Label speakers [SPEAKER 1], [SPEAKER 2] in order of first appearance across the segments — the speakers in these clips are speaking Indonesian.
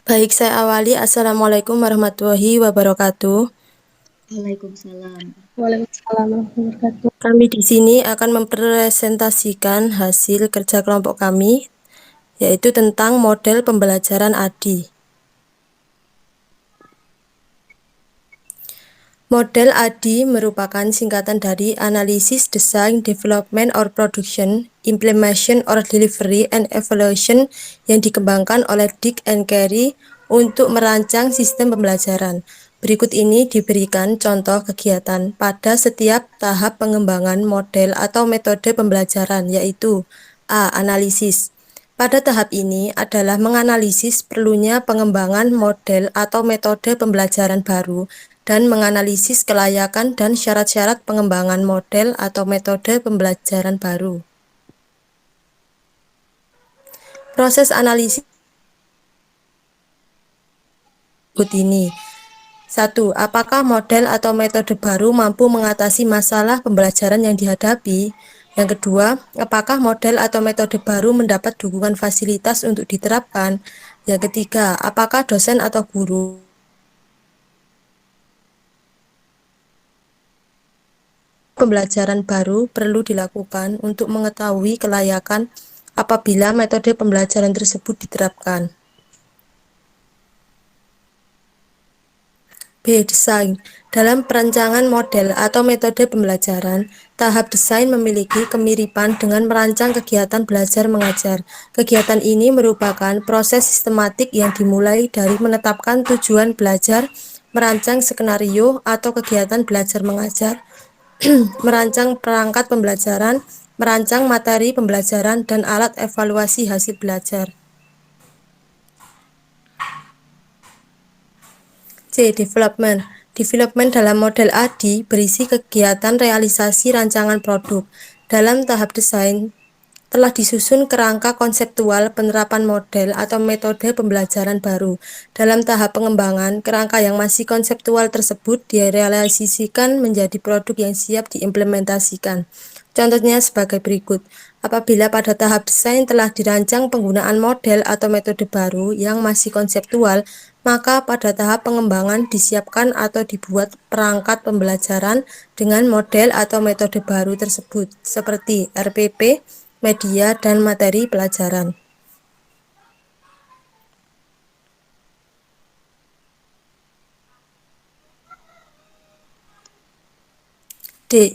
[SPEAKER 1] Baik, saya awali. Assalamualaikum warahmatullahi wabarakatuh.
[SPEAKER 2] Waalaikumsalam.
[SPEAKER 3] Waalaikumsalam warahmatullahi wabarakatuh.
[SPEAKER 1] Kami di sini akan mempresentasikan hasil kerja kelompok kami, yaitu tentang model pembelajaran ADI. Model ADI merupakan singkatan dari Analysis, Design, Development, or Production, Implementation or Delivery, and Evaluation yang dikembangkan oleh Dick and Carey untuk merancang sistem pembelajaran. Berikut ini diberikan contoh kegiatan pada setiap tahap pengembangan model atau metode pembelajaran, yaitu A. Analisis. Pada tahap ini adalah menganalisis perlunya pengembangan model atau metode pembelajaran baru dan menganalisis kelayakan dan syarat-syarat pengembangan model atau metode pembelajaran baru. Proses analisis berikut ini. 1. Apakah model atau metode baru mampu mengatasi masalah pembelajaran yang dihadapi? Yang kedua, apakah model atau metode baru mendapat dukungan fasilitas untuk diterapkan? Yang ketiga, apakah dosen atau guru pembelajaran baru perlu dilakukan untuk mengetahui kelayakan apabila metode pembelajaran tersebut diterapkan? B. Desain. Dalam perancangan model atau metode pembelajaran, tahap desain memiliki kemiripan dengan merancang kegiatan belajar mengajar. Kegiatan ini merupakan proses sistematik yang dimulai dari menetapkan tujuan belajar, merancang skenario atau kegiatan belajar mengajar, merancang perangkat pembelajaran, merancang materi pembelajaran, dan alat evaluasi hasil belajar. C. Development. Development dalam model ADI berisi kegiatan realisasi rancangan produk. Dalam tahap desain, telah disusun kerangka konseptual penerapan model atau metode pembelajaran baru. Dalam tahap pengembangan, kerangka yang masih konseptual tersebut direalisasikan menjadi produk yang siap diimplementasikan. Contohnya sebagai berikut. Apabila pada tahap desain telah dirancang penggunaan model atau metode baru yang masih konseptual, maka pada tahap pengembangan disiapkan atau dibuat perangkat pembelajaran dengan model atau metode baru tersebut, seperti RPP, media, dan materi pelajaran. D.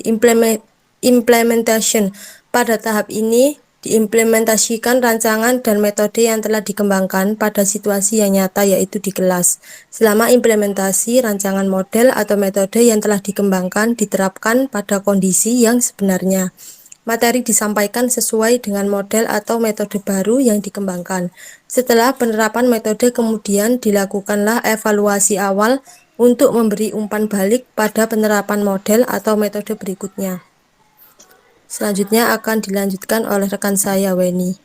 [SPEAKER 1] Implementation. Pada tahap ini diimplementasikan rancangan dan metode yang telah dikembangkan pada situasi yang nyata, yaitu di kelas. Selama implementasi, rancangan model atau metode yang telah dikembangkan diterapkan pada kondisi yang sebenarnya. Materi disampaikan sesuai dengan model atau metode baru yang dikembangkan. Setelah penerapan metode, kemudian dilakukanlah evaluasi awal untuk memberi umpan balik pada penerapan model atau metode berikutnya. Selanjutnya akan dilanjutkan oleh rekan saya, Weni.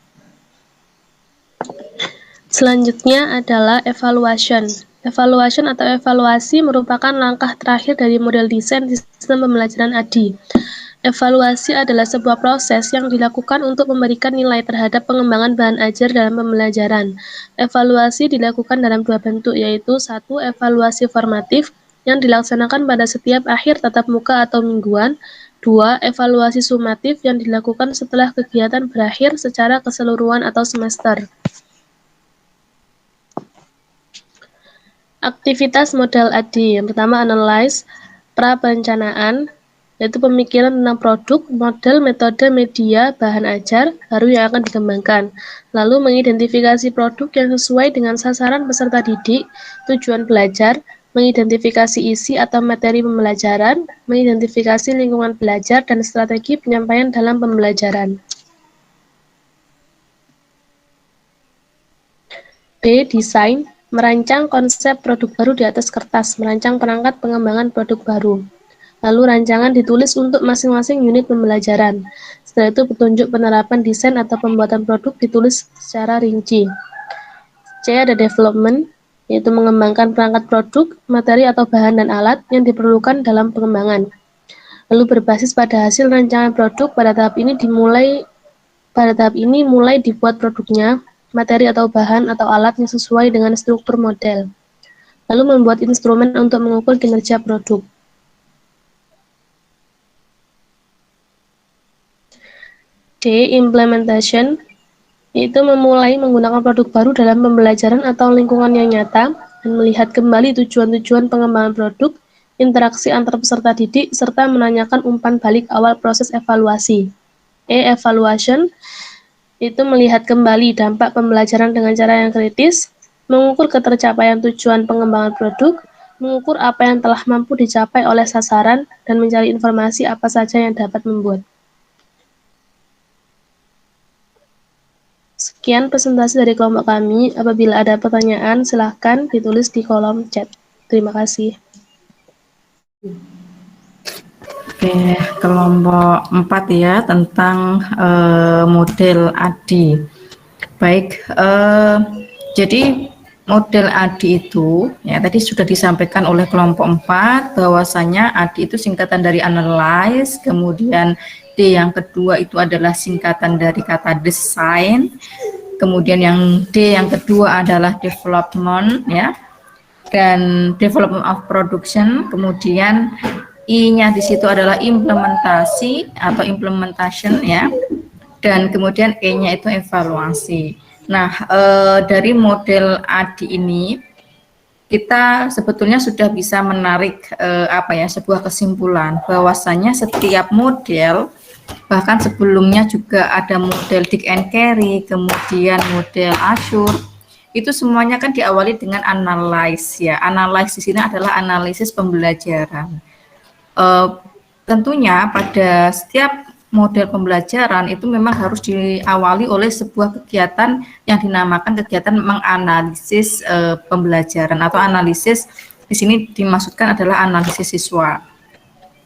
[SPEAKER 3] Selanjutnya adalah evaluation. Evaluation atau evaluasi merupakan langkah terakhir dari model desain sistem pembelajaran ADI. Evaluasi adalah sebuah proses yang dilakukan untuk memberikan nilai terhadap pengembangan bahan ajar dalam pembelajaran. Evaluasi dilakukan dalam dua bentuk, yaitu satu, evaluasi formatif yang dilaksanakan pada setiap akhir tatap muka atau mingguan. Dua, evaluasi sumatif yang dilakukan setelah kegiatan berakhir secara keseluruhan atau semester. Aktivitas model ADI. Yang pertama, analyze, pra-perencanaan, yaitu pemikiran tentang produk, model, metode, media, bahan ajar baru yang akan dikembangkan. Lalu mengidentifikasi produk yang sesuai dengan sasaran peserta didik, tujuan belajar, mengidentifikasi isi atau materi pembelajaran, mengidentifikasi lingkungan belajar, dan strategi penyampaian dalam pembelajaran. B. Desain, merancang konsep produk baru di atas kertas, merancang perangkat pengembangan produk baru. Lalu rancangan ditulis untuk masing-masing unit pembelajaran. Setelah itu petunjuk penerapan desain atau pembuatan produk ditulis secara rinci. C. Ada development, yaitu mengembangkan perangkat produk, materi atau bahan dan alat yang diperlukan dalam pengembangan. Lalu berbasis pada hasil rancangan produk, pada tahap ini mulai dibuat produknya. materi atau bahan atau alat yang sesuai dengan struktur model, lalu membuat instrumen untuk mengukur kinerja produk. D. Implementation, yaitu memulai menggunakan produk baru dalam pembelajaran atau lingkungan yang nyata, dan melihat kembali tujuan-tujuan pengembangan produk, interaksi antar peserta didik, serta menanyakan umpan balik awal proses evaluasi. E. Evaluation, itu melihat kembali dampak pembelajaran dengan cara yang kritis, mengukur ketercapaian tujuan pengembangan produk, mengukur apa yang telah mampu dicapai oleh sasaran, dan mencari informasi apa saja yang dapat membuat. Sekian presentasi dari kelompok kami. Apabila ada pertanyaan, silahkan ditulis di kolom chat. Terima kasih.
[SPEAKER 4] Oke, kelompok 4 ya, tentang model ADI. Baik, jadi model ADI itu, ya tadi sudah disampaikan oleh kelompok 4, bahwasanya ADI itu singkatan dari analyze, kemudian D yang kedua itu adalah singkatan dari kata design, kemudian yang D yang kedua adalah development, ya, dan development of production, kemudian I-nya di situ adalah implementasi atau implementation, ya, dan kemudian E-nya itu evaluasi. Nah, dari model ADI ini kita sebetulnya sudah bisa menarik sebuah kesimpulan bahwasanya setiap model, bahkan sebelumnya juga ada model Dick and Carey, kemudian model Azure, itu semuanya kan diawali dengan analyze, ya. Analyze di sini adalah analisis pembelajaran. Tentunya pada setiap model pembelajaran itu memang harus diawali oleh sebuah kegiatan yang dinamakan kegiatan menganalisis pembelajaran, atau analisis di sini dimaksudkan adalah analisis siswa.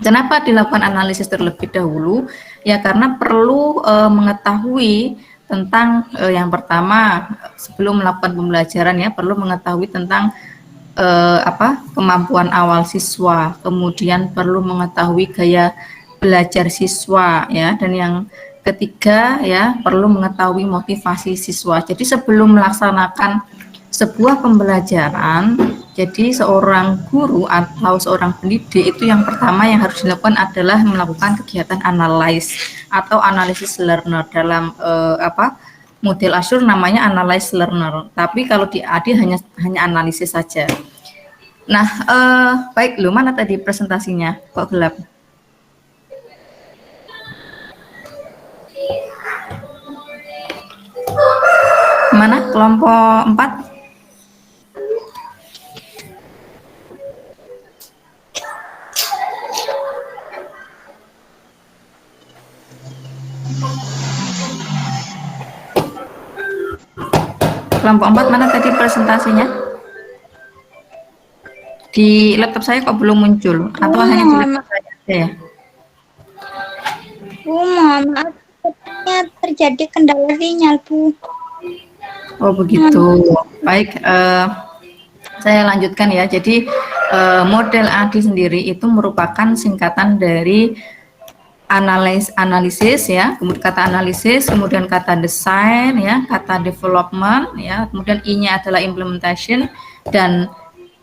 [SPEAKER 4] Kenapa dilakukan analisis terlebih dahulu? Ya karena perlu mengetahui tentang yang pertama, sebelum melakukan pembelajaran, ya perlu mengetahui tentang kemampuan awal siswa, kemudian perlu mengetahui gaya belajar siswa, ya, dan yang ketiga, ya, perlu mengetahui motivasi siswa. Jadi sebelum melaksanakan sebuah pembelajaran, jadi seorang guru atau seorang pendidik itu yang pertama yang harus dilakukan adalah melakukan kegiatan analyze atau analisis learner. Dalam model Azure namanya analyze learner, tapi kalau di ADI hanya analisis saja. Nah, baik, lu mana tadi presentasinya? Kok gelap? Mana kelompok 4? Kelompok 4 mana tadi presentasinya? Di laptop saya kok belum muncul, atau hanya di laptop saya aja ya?
[SPEAKER 5] Bu, mohon maaf, sepertinya terjadi kendala sinyal, Bu.
[SPEAKER 4] Oh begitu. Baik, saya lanjutkan ya. Jadi model ADI sendiri itu merupakan singkatan dari analisis, ya, kemudian kata analisis, kemudian kata design, ya, kata development, ya, kemudian I-nya adalah implementation, dan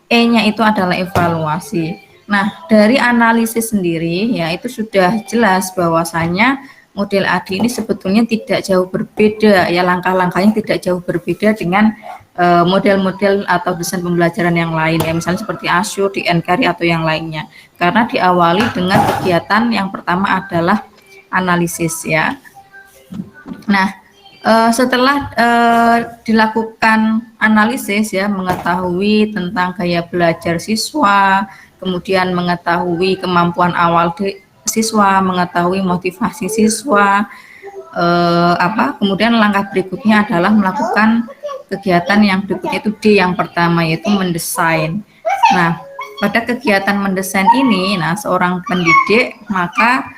[SPEAKER 4] E-nya itu adalah evaluasi. Nah, dari analisis sendiri, ya, itu sudah jelas bahwasanya model ADI ini sebetulnya tidak jauh berbeda, ya, langkah-langkahnya tidak jauh berbeda dengan model-model atau desain pembelajaran yang lain, ya, misalnya seperti Azure, Dick and Carey atau yang lainnya. Karena diawali dengan kegiatan yang pertama adalah analisis, ya. Nah, setelah dilakukan analisis, ya, mengetahui tentang gaya belajar siswa, kemudian mengetahui kemampuan awal siswa, mengetahui motivasi siswa, kemudian langkah berikutnya adalah melakukan kegiatan yang berikutnya, itu D yang pertama, yaitu mendesain. Nah, pada kegiatan mendesain ini, nah, seorang pendidik maka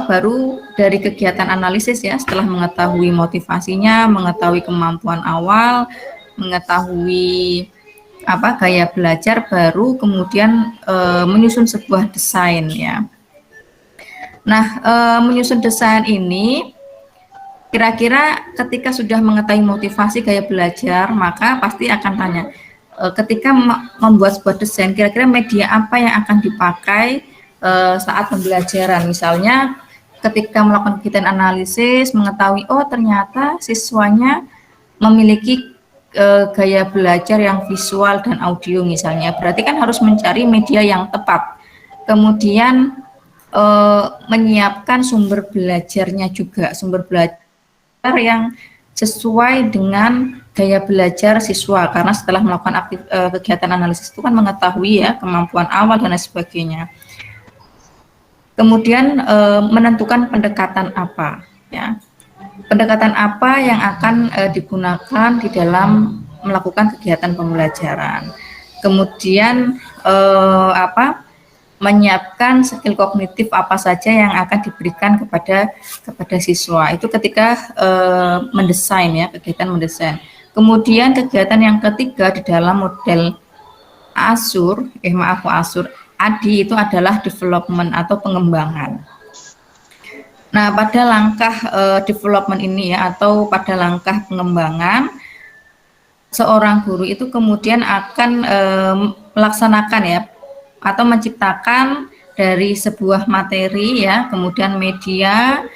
[SPEAKER 4] baru dari kegiatan analisis, ya, setelah mengetahui motivasinya, mengetahui kemampuan awal, mengetahui gaya belajar, baru kemudian menyusun sebuah desain, ya. Nah, menyusun desain ini Kira-kira ketika sudah mengetahui motivasi gaya belajar, maka pasti akan tanya, ketika membuat sebuah desain, kira-kira media apa yang akan dipakai saat pembelajaran. Misalnya ketika melakukan kegiatan analisis, mengetahui, oh ternyata siswanya memiliki gaya belajar yang visual dan audio misalnya, berarti kan harus mencari media yang tepat. Kemudian menyiapkan sumber belajarnya juga, sumber belajar yang sesuai dengan gaya belajar siswa, karena setelah melakukan kegiatan analisis itu kan mengetahui ya kemampuan awal dan lain sebagainya. Kemudian menentukan pendekatan apa ya, pendekatan apa yang akan digunakan di dalam melakukan kegiatan pembelajaran. Kemudian menyiapkan skill kognitif apa saja yang akan diberikan kepada siswa. Itu ketika mendesain ya, kegiatan mendesain. Kemudian kegiatan yang ketiga di dalam model ASUR, ADI itu adalah development atau pengembangan. Nah, pada langkah development ini ya, atau pada langkah pengembangan, seorang guru itu kemudian akan melaksanakan ya, atau menciptakan dari sebuah materi ya, kemudian media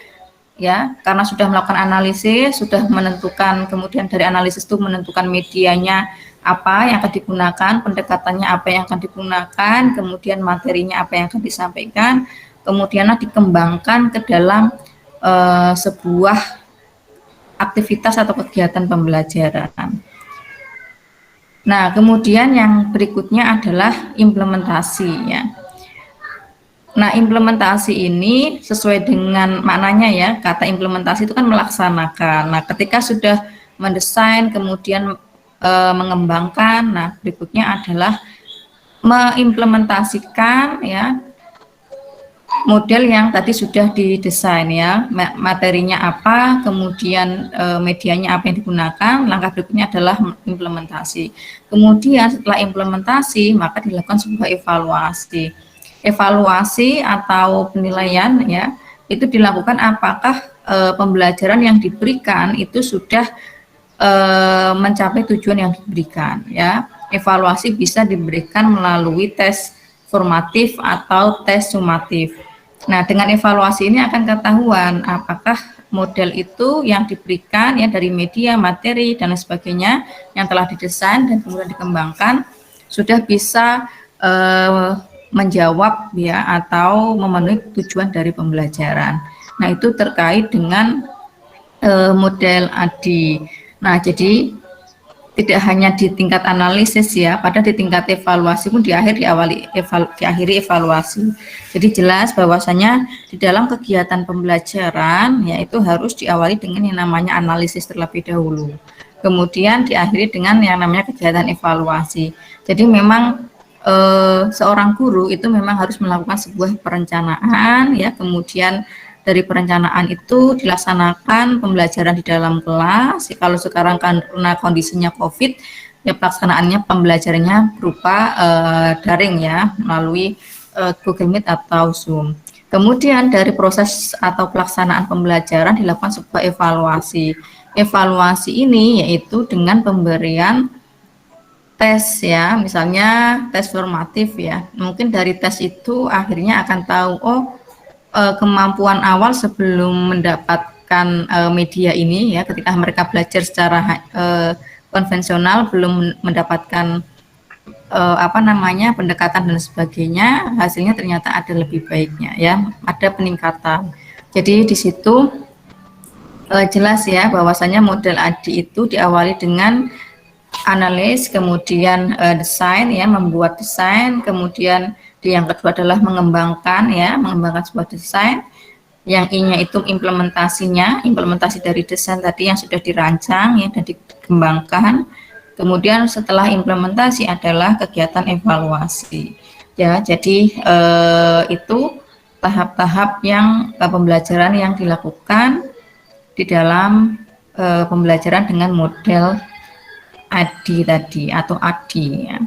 [SPEAKER 4] ya, karena sudah melakukan analisis, sudah menentukan, kemudian dari analisis itu menentukan medianya apa yang akan digunakan, pendekatannya apa yang akan digunakan, kemudian materinya apa yang akan disampaikan, kemudian dikembangkan ke dalam sebuah aktivitas atau kegiatan pembelajaran. Nah, kemudian yang berikutnya adalah implementasi ya. Nah, implementasi ini sesuai dengan maknanya ya, kata implementasi itu kan melaksanakan. Nah, ketika sudah mendesain, kemudian mengembangkan, nah berikutnya adalah mengimplementasikan ya model yang tadi sudah didesain ya, materinya apa, kemudian medianya apa yang digunakan, langkah berikutnya adalah implementasi. Kemudian setelah implementasi, maka dilakukan sebuah evaluasi. Evaluasi atau penilaian ya, itu dilakukan apakah pembelajaran yang diberikan itu sudah mencapai tujuan yang diberikan ya. Evaluasi bisa diberikan melalui tes formatif atau tes sumatif. Nah, dengan evaluasi ini akan ketahuan apakah model itu yang diberikan ya dari media, materi dan sebagainya yang telah didesain dan kemudian dikembangkan sudah bisa menjawab ya atau memenuhi tujuan dari pembelajaran. Nah, itu terkait dengan model ADI. Nah, jadi tidak hanya di tingkat analisis ya, pada di tingkat evaluasi pun diakhiri evaluasi. Jadi jelas bahwasanya di dalam kegiatan pembelajaran yaitu harus diawali dengan yang namanya analisis terlebih dahulu. Kemudian diakhiri dengan yang namanya kegiatan evaluasi. Jadi memang seorang guru itu memang harus melakukan sebuah perencanaan ya, kemudian dari perencanaan itu dilaksanakan pembelajaran di dalam kelas. Kalau sekarang karena kondisinya COVID, ya pelaksanaannya pembelajarannya berupa daring ya, melalui Google Meet atau Zoom. Kemudian dari proses atau pelaksanaan pembelajaran dilakukan sebuah evaluasi. Evaluasi ini yaitu dengan pemberian tes ya, misalnya tes formatif ya. Mungkin dari tes itu akhirnya akan tahu, oh kemampuan awal sebelum mendapatkan media ini ya, ketika mereka belajar secara konvensional belum mendapatkan pendekatan dan sebagainya, hasilnya ternyata ada lebih baiknya ya, ada peningkatan. Jadi di situ jelas ya bahwasanya model ADI itu diawali dengan analis, kemudian desain ya, membuat desain, kemudian yang kedua adalah mengembangkan sebuah desain. Yang I-nya itu implementasi dari desain tadi yang sudah dirancang ya dan dikembangkan. Kemudian setelah implementasi adalah kegiatan evaluasi. Ya, jadi itu tahap-tahap yang pembelajaran yang dilakukan di dalam pembelajaran dengan model ADI tadi atau ADI ya.